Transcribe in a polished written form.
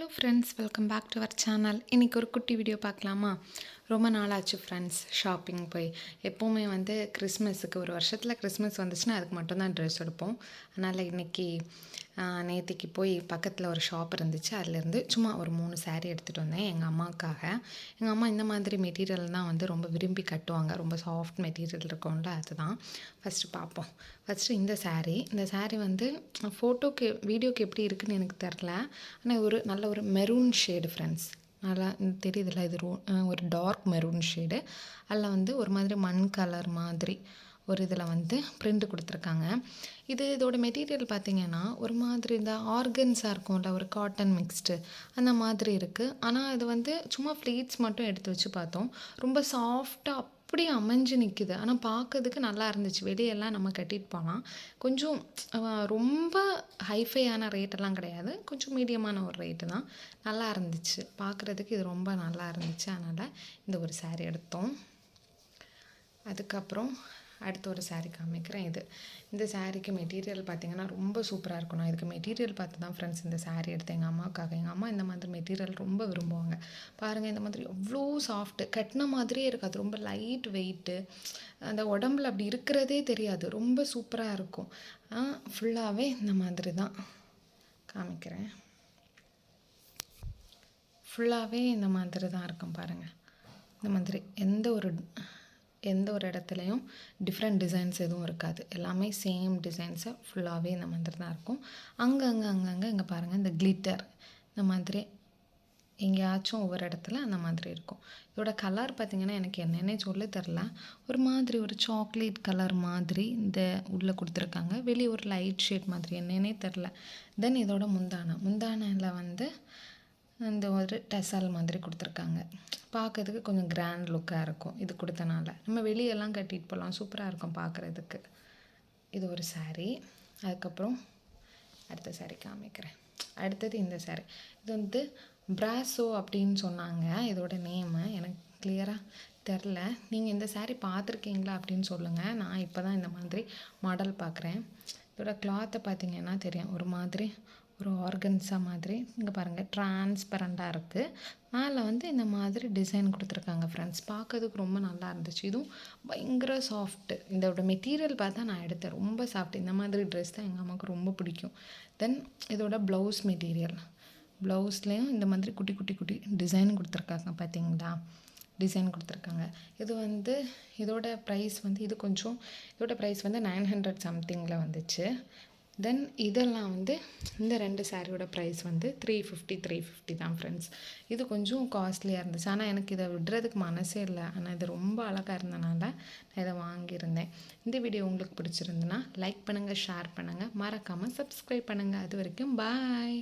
Hello friends, welcome back to our channel. இன்றைக்கி ஒரு குட்டி வீடியோ பார்க்கலாமா? ரொம்ப நாளாச்சு ஃப்ரெண்ட்ஸ் ஷாப்பிங் போய். எப்போவுமே கிறிஸ்மஸுக்கு ஒரு வருஷத்தில் கிறிஸ்மஸ் வந்துச்சுன்னா அதுக்கு மட்டும்தான் ட்ரெஸ் எடுப்போம். அதனால் இன்றைக்கி நேத்திக்கு போய் பக்கத்தில் ஒரு ஷாப் இருந்துச்சு. அதுலேருந்து சும்மா ஒரு 3 saree எடுத்துகிட்டு வந்தேன் எங்கள் அம்மாவுக்காக. எங்கள் அம்மா இந்த மாதிரி மெட்டீரியல் தான் ரொம்ப விரும்பி கட்டுவாங்க. ரொம்ப சாஃப்ட் மெட்டீரியல் இருக்கும்ல, அதுதான். ஃபஸ்ட்டு பார்ப்போம். ஃபஸ்ட்டு இந்த saree ஃபோட்டோக்கு வீடியோக்கு எப்படி இருக்குதுன்னு எனக்கு தெரில. ஆனால் நல்ல ஒரு மெரூன் ஷேடு ஃப்ரெண்ட்ஸ். நல்லா தெரியுதுல்ல, இது ஒரு டார்க் மெரூன் ஷேடு. அதில் ஒரு மாதிரி மண் கலர் மாதிரி ஒரு இதில் பிரிண்ட் கொடுத்துருக்காங்க. இதோட மெட்டீரியல் பார்த்திங்கன்னா ஒரு மாதிரி இந்த ஆர்கன்ஸாக இருக்கும்ல, ஒரு காட்டன் மிக்ஸ்டு அந்த மாதிரி இருக்குது. ஆனால் இது சும்மா ஃப்ளீட்ஸ் மட்டும் எடுத்து வச்சு பார்த்தோம். ரொம்ப சாஃப்டாக அப்படியே அமைஞ்சு நிற்கிது. ஆனால் பார்க்கறதுக்கு நல்லா இருந்துச்சு. வெளியெல்லாம் நம்ம கட்டிட்டு போகலாம். கொஞ்சம் ரொம்ப ஹைஃபையான ரேட்டெல்லாம் கிடையாது, கொஞ்சம் மீடியமான ஒரு ரேட்டு தான். நல்லா இருந்துச்சு பார்க்குறதுக்கு. இது ரொம்ப நல்லா இருந்துச்சு. அதனால் இந்த ஒரு saree எடுத்தோம். அதுக்கப்புறம் அடுத்த ஒரு saree காமிக்கிறேன். இந்த சாரீக்கு மெட்டீரியல் பார்த்திங்கன்னா ரொம்ப சூப்பராக இருக்கும். நான் இதுக்கு மெட்டீரியல் பார்த்து தான் ஃப்ரெண்ட்ஸ் இந்த saree எடுத்தேன் எங்கள் அம்மாவுக்காக. எங்கள் அம்மா இந்த மாதிரி மெட்டீரியல் ரொம்ப விரும்புவாங்க. பாருங்கள், இந்த மாதிரி எவ்வளோ சாஃப்ட்டு, கட்டின மாதிரியே இருக்காது. ரொம்ப லைட் வெயிட்டு, அந்த உடம்புல அப்படி இருக்கிறதே தெரியாது. ரொம்ப சூப்பராக இருக்கும். ஃபுல்லாகவே இந்த மாதிரி தான் காமிக்கிறேன். ஃபுல்லாகவே இந்த மாதிரி தான் இருக்கும் பாருங்கள். இந்த மாதிரி எந்த ஒரு இடத்துலையும் டிஃப்ரெண்ட் டிசைன்ஸ் எதுவும் இருக்காது. எல்லாமே சேம் டிசைன்ஸை ஃபுல்லாகவே இந்த மாதிரி தான் இருக்கும். அங்கங்கே இங்கே பாருங்கள், இந்த கிளிட்டர் இந்த மாதிரி எங்கேயாச்சும் ஒவ்வொரு இடத்துல அந்த மாதிரி இருக்கும். இதோட கலர் பார்த்திங்கன்னா எனக்கு என்னென்னே சொல்ல தெரில. ஒரு மாதிரி ஒரு சாக்லேட் கலர் மாதிரி இந்த உள்ளே கொடுத்துருக்காங்க. வெளியே ஒரு லைட் ஷேட் மாதிரி, என்னென்னே தெரில. தென் இதோட முந்தானையில் இந்த ஒரு டெசல் மாதிரி கொடுத்துருக்காங்க. பார்க்கறதுக்கு கொஞ்சம் கிராண்ட் லுக்காக இருக்கும். இது கொடுத்தனால நம்ம வெளியெல்லாம் கட்டிட்டு போகலாம், சூப்பராக இருக்கும் பார்க்குறதுக்கு. இது ஒரு saree. அதுக்கப்புறம் அடுத்த saree காமிக்கிறேன். அடுத்தது இந்த saree. இது பிராசோ அப்படின்னு சொன்னாங்க. இதோட நேமு எனக்கு கிளியராக தெரில. நீங்கள் இந்த saree பார்த்துருக்கீங்களா அப்படின்னு சொல்லுங்கள். நான் இப்போ தான் இந்த மாதிரி மாடல் பார்க்குறேன். இதோட கிளாத்தை பார்த்திங்கன்னா தெரியும், ஒரு மாதிரி ஒரு ஆர்கன்ஸா மாதிரி. இங்கே பாருங்கள், டிரான்ஸ்பரண்டாக இருக்குது. மேலே இந்த மாதிரி டிசைன் கொடுத்துருக்காங்க ஃப்ரெண்ட்ஸ். பார்க்கறதுக்கு ரொம்ப நல்லா இருந்துச்சு. இதுவும் பயங்கர சாஃப்ட்டு. இதோட மெட்டீரியல் பார்த்தா நான் எடுத்தேன், ரொம்ப சாஃப்ட். இந்த மாதிரி ட்ரெஸ் தான் எங்கள் அம்மாவுக்கு ரொம்ப பிடிக்கும். தென் இதோட ப்ளவுஸ் மெட்டீரியல், ப்ளவுஸ்லேயும் இந்த மாதிரி குட்டி குட்டி குட்டி டிசைன் கொடுத்துருக்காங்க. பார்த்தீங்களா, டிசைன் கொடுத்துருக்காங்க. இதோட ப்ரைஸ் இதோட ப்ரைஸ் 900 சம்திங்கில் வந்துச்சு. தென் இதெல்லாம் இந்த 2 சாரியோட ப்ரைஸ் 350 தான் ஃப்ரெண்ட்ஸ். இது கொஞ்சம் காஸ்ட்லியாக இருந்துச்சு. ஆனால் எனக்கு இதை விடுறதுக்கு மனசே இல்லை. ஆனால் இது ரொம்ப அழகாக இருந்தனால நான் இதை வாங்கியிருந்தேன். இந்த வீடியோ உங்களுக்கு பிடிச்சிருந்துன்னா லைக் பண்ணுங்கள், ஷேர் பண்ணுங்கள், மறக்காமல் சப்ஸ்கிரைப் பண்ணுங்கள். அது வரைக்கும் பாய்.